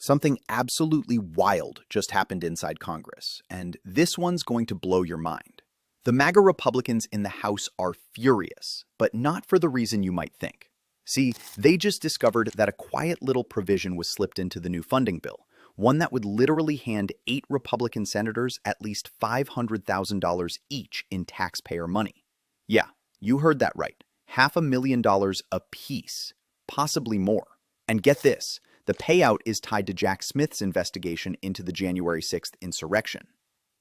Something absolutely wild just happened inside Congress, and this one's going to blow your mind. The MAGA Republicans in the House are furious, but not for the reason you might think. See, they just discovered that a quiet little provision was slipped into the new funding bill, one that would literally hand 8 Republican senators at least $500,000 each in taxpayer money. Yeah, you heard that right. $500,000 apiece, possibly more. And get this, the payout is tied to Jack Smith's investigation into the January 6th insurrection.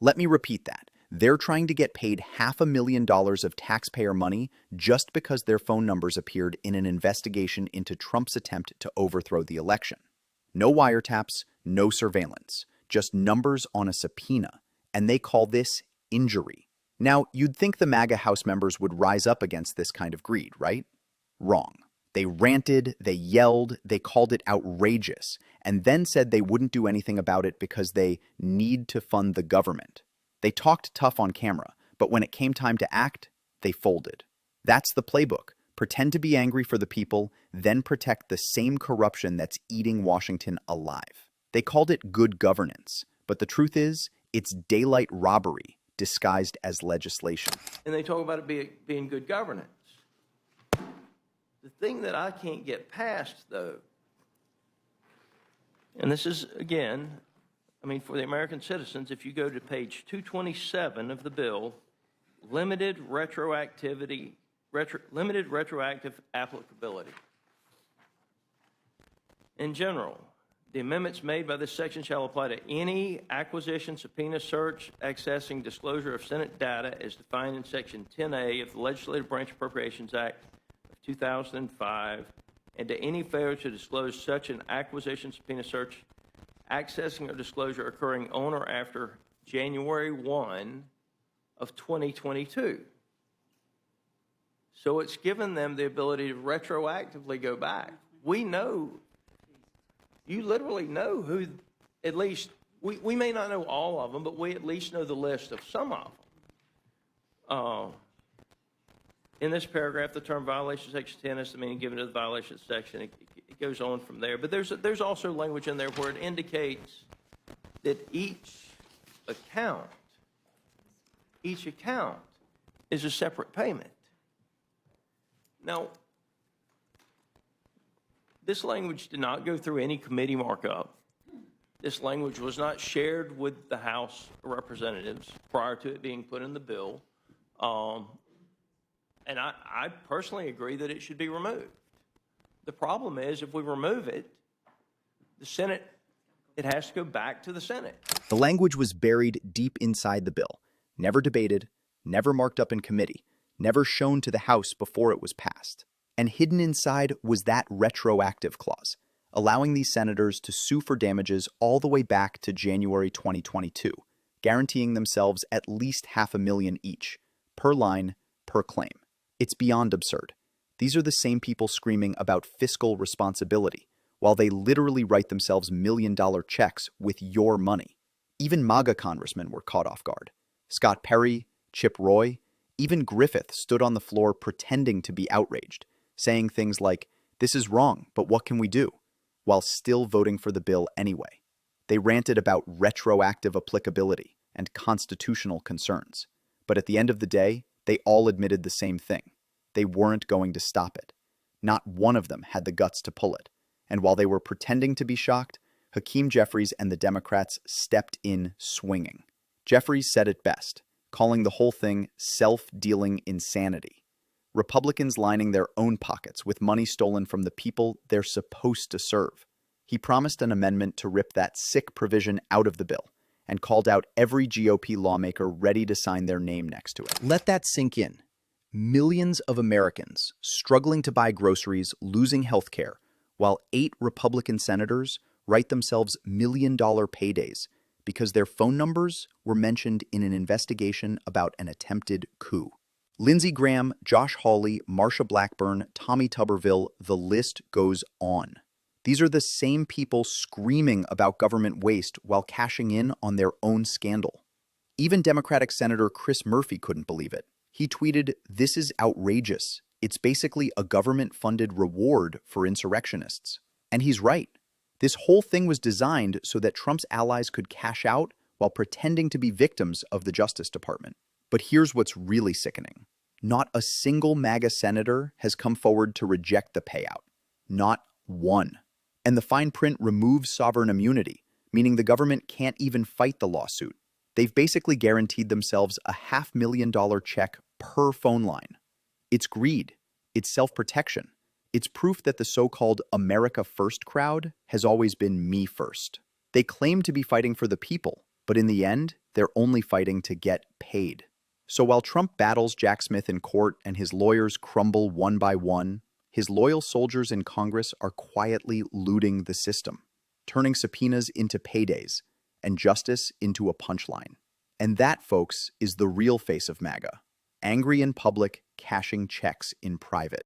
Let me repeat that. They're trying to get paid $500,000 of taxpayer money just because their phone numbers appeared in an investigation into Trump's attempt to overthrow the election. No wiretaps, no surveillance, just numbers on a subpoena, and they call this injury. Now, you'd think the MAGA House members would rise up against this kind of greed, right? Wrong. They ranted, they yelled, they called it outrageous, and then said they wouldn't do anything about it because they need to fund the government. They talked tough on camera, but when it came time to act, they folded. That's the playbook. Pretend to be angry for the people, then protect the same corruption that's eating Washington alive. They called it good governance, but the truth is, it's daylight robbery disguised as legislation. And they talk about it being good governance. The thing that I can't get past, though, and this is, again, I mean, for the American citizens, if you go to page 227 of the bill, limited retroactive applicability. In general, the amendments made by this section shall apply to any acquisition, subpoena, search, accessing, disclosure of Senate data as defined in Section 10A of the Legislative Branch Appropriations Act of 2005, and to any failure to disclose such an acquisition, subpoena, search, accessing, or disclosure occurring on or after January 1 of 2022. So it's given them the ability to retroactively go back. We know, you literally know who, at least, we may not know all of them, but we at least know the list of some of them. In this paragraph, the term violation section 10 is the meaning given to the violation section. It goes on from there. But there's also language in there where it indicates that each account is a separate payment. Now, this language did not go through any committee markup. This language was not shared with the House of Representatives prior to it being put in the bill. And I personally agree that it should be removed. The problem is, if we remove it, the Senate, it has to go back to the Senate. The language was buried deep inside the bill, never debated, never marked up in committee, never shown to the House before it was passed. And hidden inside was that retroactive clause, allowing these senators to sue for damages all the way back to January 2022, guaranteeing themselves at least $500,000 each, per line, per claim. It's beyond absurd. These are the same people screaming about fiscal responsibility, while they literally write themselves million-dollar checks with your money. Even MAGA congressmen were caught off guard. Scott Perry, Chip Roy, even Griffith stood on the floor pretending to be outraged, saying things like, "This is wrong, but what can we do?" while still voting for the bill anyway. They ranted about retroactive applicability and constitutional concerns. But at the end of the day, they all admitted the same thing. They weren't going to stop it. Not one of them had the guts to pull it. And while they were pretending to be shocked, Hakeem Jeffries and the Democrats stepped in swinging. Jeffries said it best, calling the whole thing self-dealing insanity. Republicans lining their own pockets with money stolen from the people they're supposed to serve. He promised an amendment to rip that sick provision out of the bill and called out every GOP lawmaker ready to sign their name next to it. Let that sink in. Millions of Americans struggling to buy groceries, losing health care, while 8 Republican senators write themselves million-dollar paydays because their phone numbers were mentioned in an investigation about an attempted coup. Lindsey Graham, Josh Hawley, Marsha Blackburn, Tommy Tuberville, the list goes on. These are the same people screaming about government waste while cashing in on their own scandal. Even Democratic Senator Chris Murphy couldn't believe it. He tweeted, "This is outrageous. It's basically a government-funded reward for insurrectionists." And he's right. This whole thing was designed so that Trump's allies could cash out while pretending to be victims of the Justice Department. But here's what's really sickening. Not a single MAGA senator has come forward to reject the payout. Not one. And the fine print removes sovereign immunity, meaning the government can't even fight the lawsuit. They've basically guaranteed themselves a $500,000 check per phone line. It's greed. It's self-protection. It's proof that the so-called America First crowd has always been me first. They claim to be fighting for the people, but in the end, they're only fighting to get paid. So while Trump battles Jack Smith in court and his lawyers crumble one by one, his loyal soldiers in Congress are quietly looting the system, turning subpoenas into paydays and justice into a punchline. And that, folks, is the real face of MAGA. Angry in public, cashing checks in private.